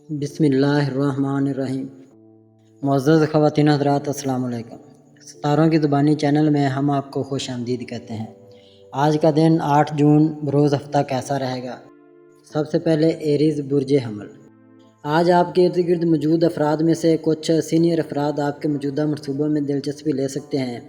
بسم اللہ الرحمن الرحیم۔ معزز خواتین حضرات، السلام علیکم۔ ستاروں کی زبانی چینل میں ہم آپ کو خوش آمدید کہتے ہیں۔ آج کا دن 8 جون بروز ہفتہ کیسا رہے گا؟ سب سے پہلے ایریز برج حمل۔ آج آپ کے ارد گرد موجود افراد میں سے کچھ سینئر افراد آپ کے موجودہ منصوبوں میں دلچسپی لے سکتے ہیں،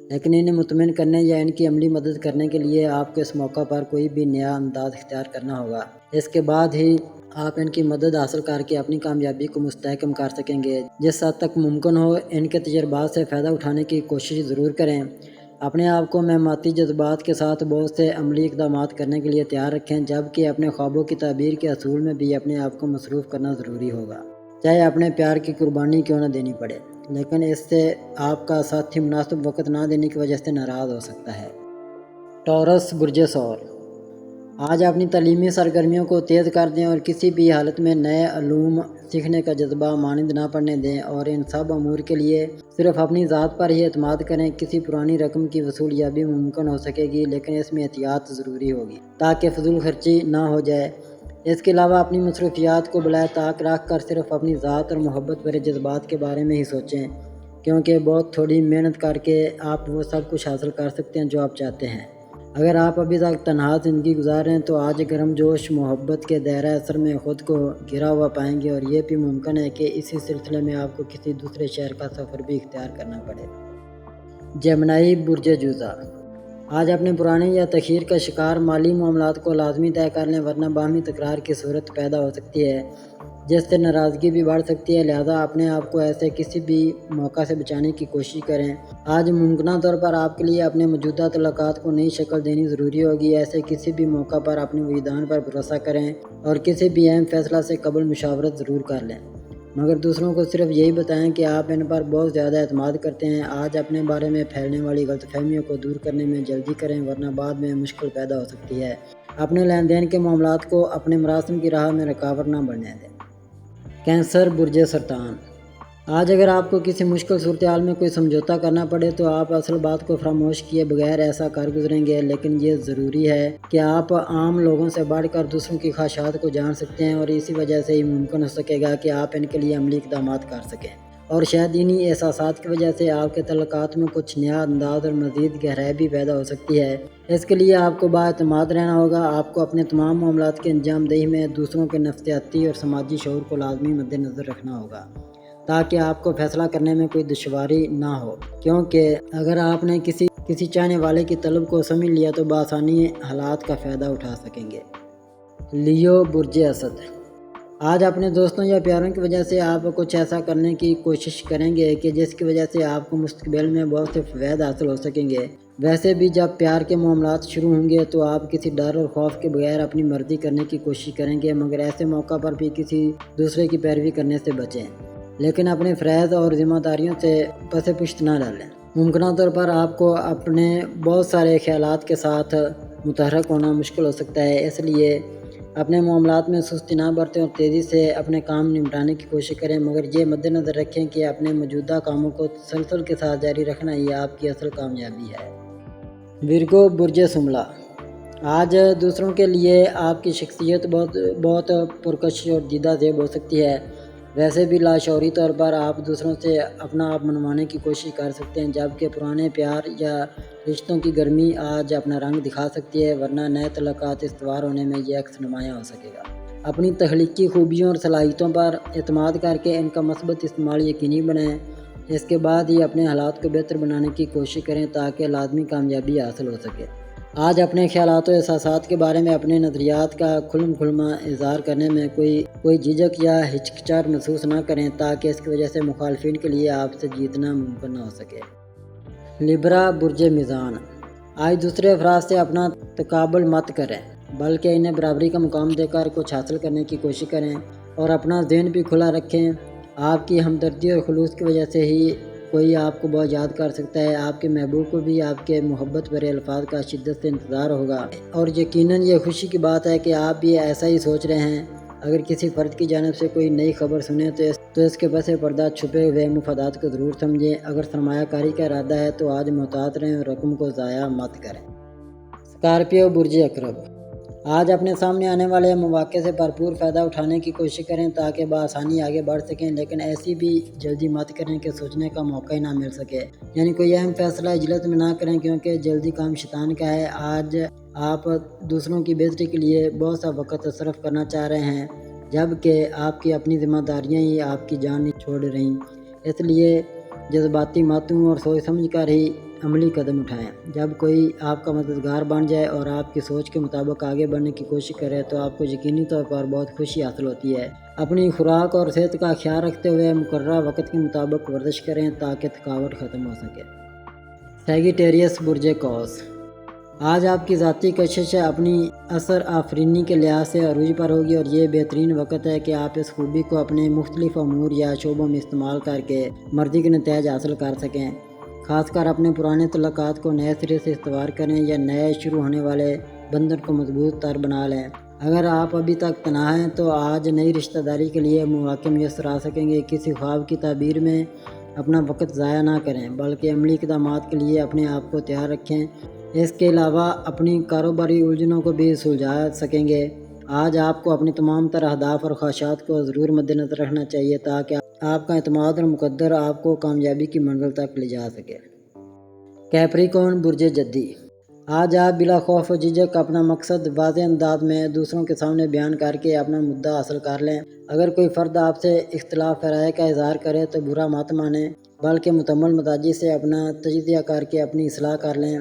لیکن انہیں مطمئن کرنے یا ان کی عملی مدد کرنے کے لیے آپ کو اس موقع پر کوئی بھی نیا انداز اختیار کرنا ہوگا۔ اس کے بعد ہی آپ ان کی مدد حاصل کر کے اپنی کامیابی کو مستحکم کر سکیں گے۔ جس حد تک ممکن ہو ان کے تجربات سے فائدہ اٹھانے کی کوشش ضرور کریں۔ اپنے آپ کو مہماتی جذبات کے ساتھ بہت سے عملی اقدامات کرنے کے لیے تیار رکھیں، جبکہ اپنے خوابوں کی تعبیر کے اصول میں بھی اپنے آپ کو مصروف کرنا ضروری ہوگا، چاہے اپنے پیار کی قربانی کیوں نہ دینی پڑے، لیکن اس سے آپ کا ساتھی مناسب وقت نہ دینے کی وجہ سے ناراض ہو سکتا ہے۔ ٹورس برج ثور۔ آج اپنی تعلیمی سرگرمیوں کو تیز کر دیں اور کسی بھی حالت میں نئے علوم سیکھنے کا جذبہ مانند نہ پڑنے دیں، اور ان سب امور کے لیے صرف اپنی ذات پر ہی اعتماد کریں۔ کسی پرانی رقم کی وصولیابی ممکن ہو سکے گی، لیکن اس میں احتیاط ضروری ہوگی تاکہ فضول خرچی نہ ہو جائے۔ اس کے علاوہ اپنی مصروفیات کو بالائے طاق رکھ کر صرف اپنی ذات اور محبت بھرے جذبات کے بارے میں ہی سوچیں، کیونکہ بہت تھوڑی محنت کر کے آپ وہ سب کچھ حاصل کر سکتے ہیں جو آپ چاہتے ہیں۔ اگر آپ ابھی تک تنہا زندگی گزار رہے ہیں تو آج گرم جوش محبت کے دائرہ اثر میں خود کو گھرا ہوا پائیں گے، اور یہ بھی ممکن ہے کہ اسی سلسلے میں آپ کو کسی دوسرے شہر کا سفر بھی اختیار کرنا پڑے۔ جیمنائی برج جوزا۔ آج اپنے پرانے یا تاخیر کا شکار مالی معاملات کو لازمی طے کر لیں، ورنہ باہمی تکرار کی صورت پیدا ہو سکتی ہے جس سے ناراضگی بھی بڑھ سکتی ہے۔ لہذا اپنے آپ کو ایسے کسی بھی موقع سے بچانے کی کوشش کریں۔ آج ممکنہ طور پر آپ کے لیے اپنے موجودہ تعلقات کو نئی شکل دینی ضروری ہوگی۔ ایسے کسی بھی موقع پر اپنے وجدان پر بھروسہ کریں اور کسی بھی اہم فیصلہ سے قبل مشاورت ضرور کر لیں، مگر دوسروں کو صرف یہی بتائیں کہ آپ ان پر بہت زیادہ اعتماد کرتے ہیں۔ آج اپنے بارے میں پھیلنے والی غلط فہمیوں کو دور کرنے میں جلدی کریں، ورنہ بعد میں مشکل پیدا ہو سکتی ہے۔ اپنے لین دین کے معاملات کو اپنے مراسم کی راہ میں رکاوٹ نہ بننے دیں۔ کینسر برج سرطان۔ آج اگر آپ کو کسی مشکل صورتحال میں کوئی سمجھوتا کرنا پڑے تو آپ اصل بات کو فراموش کیے بغیر ایسا کر گزریں گے، لیکن یہ ضروری ہے کہ آپ عام لوگوں سے بڑھ کر دوسروں کی خواہشات کو جان سکتے ہیں، اور اسی وجہ سے ہی ممکن ہو سکے گا کہ آپ ان کے لیے عملی اقدامات کر سکیں، اور شاید انہی احساسات کی وجہ سے آپ کے تعلقات میں کچھ نیا انداز اور مزید گہرائی بھی پیدا ہو سکتی ہے۔ اس کے لیے آپ کو بااعتماد رہنا ہوگا۔ آپ کو اپنے تمام معاملات کی انجام دہی میں دوسروں کے نفسیاتی اور سماجی شعور کو لازمی مد نظر رکھنا ہوگا تاکہ آپ کو فیصلہ کرنے میں کوئی دشواری نہ ہو، کیونکہ اگر آپ نے کسی چاہنے والے کی طلب کو سمجھ لیا تو بآسانی حالات کا فائدہ اٹھا سکیں گے۔ لیو برج اسد۔ آج اپنے دوستوں یا پیاروں کی وجہ سے آپ کچھ ایسا کرنے کی کوشش کریں گے کہ جس کی وجہ سے آپ کو مستقبل میں بہت سے فوائد حاصل ہو سکیں گے۔ ویسے بھی جب پیار کے معاملات شروع ہوں گے تو آپ کسی ڈر اور خوف کے بغیر اپنی مرضی کرنے کی کوشش کریں گے، مگر ایسے موقع پر بھی کسی دوسرے کی پیروی کرنے سے بچیں، لیکن اپنے فرائض اور ذمہ داریوں سے پس پشت نہ ڈالیں۔ ممکنہ طور پر آپ کو اپنے بہت سارے خیالات کے ساتھ متحرک ہونا مشکل ہو سکتا ہے، اس لیے اپنے معاملات میں سستی نہ برتیں اور تیزی سے اپنے کام نمٹانے کی کوشش کریں، مگر یہ مد نظر رکھیں کہ اپنے موجودہ کاموں کو تسلسل کے ساتھ جاری رکھنا ہی آپ کی اصل کامیابی ہے۔ ورگو برج سملا۔ آج دوسروں کے لیے آپ کی شخصیت بہت پرکشش اور دیدہ زیب ہو سکتی ہے۔ ویسے بھی لاشعوری طور پر آپ دوسروں سے اپنا آپ منوانے کی کوشش کر سکتے ہیں، جبکہ پرانے پیار یا رشتوں کی گرمی آج اپنا رنگ دکھا سکتی ہے، ورنہ نئے تعلقات استوار ہونے میں یہ عکس نمایاں ہو سکے گا۔ اپنی تخلیقی خوبیوں اور صلاحیتوں پر اعتماد کر کے ان کا مثبت استعمال یقینی بنائیں۔ اس کے بعد ہی اپنے حالات کو بہتر بنانے کی کوشش کریں تاکہ لازمی کامیابی حاصل ہو سکے۔ آج اپنے خیالات و احساسات کے بارے میں اپنے نظریات کا کھلم کھلما اظہار کرنے میں کوئی جھجک یا ہچکچاہٹ محسوس نہ کریں، تاکہ اس کی وجہ سے مخالفین کے لیے آپ سے جیتنا ممکن نہ ہو سکے۔ لیبرا برج میزان۔ آج دوسرے افراد سے اپنا تقابل مت کریں، بلکہ انہیں برابری کا مقام دے کر کچھ حاصل کرنے کی کوشش کریں، اور اپنا ذہن بھی کھلا رکھیں۔ آپ کی ہمدردی اور خلوص کی وجہ سے ہی کوئی آپ کو بہت یاد کر سکتا ہے۔ آپ کے محبوب کو بھی آپ کے محبت بھرے الفاظ کا شدت سے انتظار ہوگا، اور یقیناً یہ خوشی کی بات ہے کہ آپ بھی ایسا ہی سوچ رہے ہیں۔ اگر کسی فرد کی جانب سے کوئی نئی خبر سنیں تو اس کے پس پردہ چھپے ہوئے مفادات کو ضرور سمجھیں۔ اگر سرمایہ کاری کا ارادہ ہے تو آج محتاط رہیں اور رقم کو ضائع مت کریں۔ اسکارپیو برج عقرب۔ آج اپنے سامنے آنے والے مواقع سے بھرپور فائدہ اٹھانے کی کوشش کریں تاکہ بآسانی آگے بڑھ سکیں، لیکن ایسی بھی جلدی مت کریں کہ سوچنے کا موقع ہی نہ مل سکے، یعنی کوئی اہم فیصلہ عجلت میں نہ کریں، کیونکہ جلدی کام شیطان کا ہے۔ آج آپ دوسروں کی بہتری کے لیے بہت سا وقت صرف کرنا چاہ رہے ہیں، جبکہ آپ کی اپنی ذمہ داریاں ہی آپ کی جان نہیں چھوڑ رہیں۔ اس لیے جذباتی مت ہوں اور سوچ سمجھ کر ہی عملی قدم اٹھائیں۔ جب کوئی آپ کا مددگار بن جائے اور آپ کی سوچ کے مطابق آگے بڑھنے کی کوشش کرے تو آپ کو یقینی طور پر بہت خوشی حاصل ہوتی ہے۔ اپنی خوراک اور صحت کا خیال رکھتے ہوئے مقررہ وقت کے مطابق ورزش کریں تاکہ تھکاوٹ ختم ہو سکے۔ سیگیٹیریس برج قوس، آج آپ کی ذاتی کشش اپنی اثر آفرینی کے لحاظ سے عروج پر ہوگی، اور یہ بہترین وقت ہے کہ آپ اس خوبی کو اپنے مختلف امور یا شعبوں میں استعمال کر کے مرضی کے نتائج حاصل کر سکیں۔ خاص کر اپنے پرانے تعلقات کو نئے سرے سے استوار کریں یا نئے شروع ہونے والے بندھن کو مضبوط تر بنا لیں۔ اگر آپ ابھی تک تنہا ہیں تو آج نئی رشتہ داری کے لیے مواقع میسر آ سکیں گے۔ کسی خواب کی تعبیر میں اپنا وقت ضائع نہ کریں، بلکہ عملی اقدامات کے لیے اپنے آپ کو تیار رکھیں۔ اس کے علاوہ اپنی کاروباری الجھنوں کو بھی سلجھا سکیں گے۔ آج آپ کو اپنی تمام تر اہداف اور خواہشات کو ضرور مد نظر رکھنا چاہیے تاکہ آپ کا اعتماد اور مقدر آپ کو کامیابی کی منزل تک لے جا سکے۔ کیپریکون برج جدی، آج آپ بلا خوف و جھجک اپنا مقصد واضح انداز میں دوسروں کے سامنے بیان کر کے اپنا مدعا حاصل کر لیں۔ اگر کوئی فرد آپ سے اختلاف رائے کا اظہار کرے تو برا مت مانیں، بلکہ مکمل مزاجی سے اپنا تجزیہ کر کے اپنی اصلاح کر لیں۔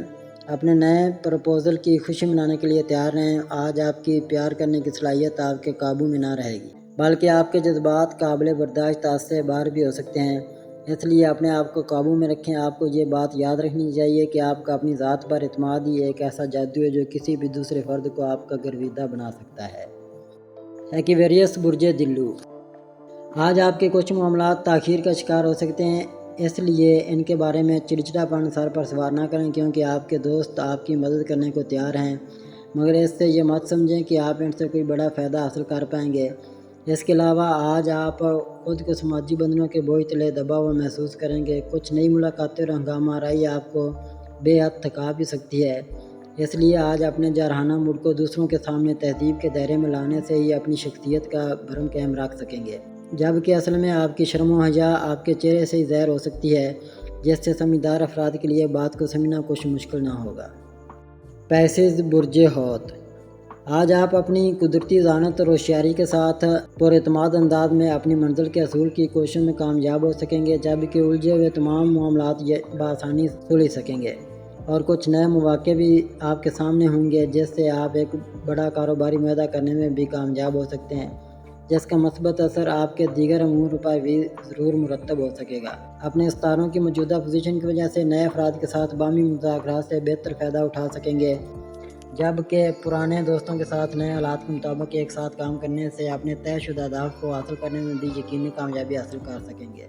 اپنے نئے پروپوزل کی خوشی منانے کے لیے تیار رہیں۔ آج آپ کی پیار کرنے کی صلاحیت آپ کے قابو میں نہ رہے گی، بلکہ آپ کے جذبات قابل برداشت حد سے باہر بھی ہو سکتے ہیں۔ اس لیے اپنے آپ کو قابو میں رکھیں۔ آپ کو یہ بات یاد رکھنی چاہیے کہ آپ کا اپنی ذات پر اعتماد ہی ایک ایسا جادو ہے جو کسی بھی دوسرے فرد کو آپ کا گرویدہ بنا سکتا ہے۔ ایکویریس برج دلو، آج آپ کے کچھ معاملات تاخیر کا شکار ہو سکتے ہیں، اس لیے ان کے بارے میں چڑچڑاپن سر پر سوار نہ کریں، کیونکہ آپ کے دوست آپ کی مدد کرنے کو تیار ہیں، مگر اس سے یہ مت سمجھیں کہ آپ ان سے کوئی بڑا فائدہ حاصل کر پائیں گے۔ اس کے علاوہ آج آپ خود کو سماجی بندھنوں کے بوجھ تلے دبا ہوا محسوس کریں گے۔ کچھ نئی ملاقاتیں اور ہنگامہ آرائی آپ کو بے حد تھکا بھی سکتی ہے، اس لیے آج اپنے جارحانہ موڈ کو دوسروں کے سامنے تہذیب کے دائرے میں لانے سے ہی اپنی شخصیت کا بھرم قائم رکھ سکیں گے، جبکہ اصل میں آپ کی شرم و حیا آپ کے چہرے سے ہی ظاہر ہو سکتی ہے، جس سے سمجھدار افراد کے لیے بات کو سمجھنا کچھ مشکل نہ ہوگا۔ پیسز برج حوت، آج آپ اپنی قدرتی ذہانت اور ہوشیاری کے ساتھ پر اعتماد انداز میں اپنی منزل کے حصول کی کوششوں میں کامیاب ہو سکیں گے، جبکہ الجھے ہوئے تمام معاملات بآسانی سلجھ سکیں گے، اور کچھ نئے مواقع بھی آپ کے سامنے ہوں گے جس سے آپ ایک بڑا کاروباری معاہدہ کرنے میں بھی کامیاب ہو سکتے ہیں، جس کا مثبت اثر آپ کے دیگر امور پر بھی ضرور مرتب ہو سکے گا۔ اپنے ستاروں کی موجودہ پوزیشن کی وجہ سے نئے افراد کے ساتھ باہمی مذاکرات سے بہتر فائدہ اٹھا سکیں گے، جبکہ پرانے دوستوں کے ساتھ نئے حالات کے مطابق ایک ساتھ کام کرنے سے اپنے طے شدہ اہداف کو حاصل کرنے میں بھی یقینی کامیابی حاصل کر سکیں گے۔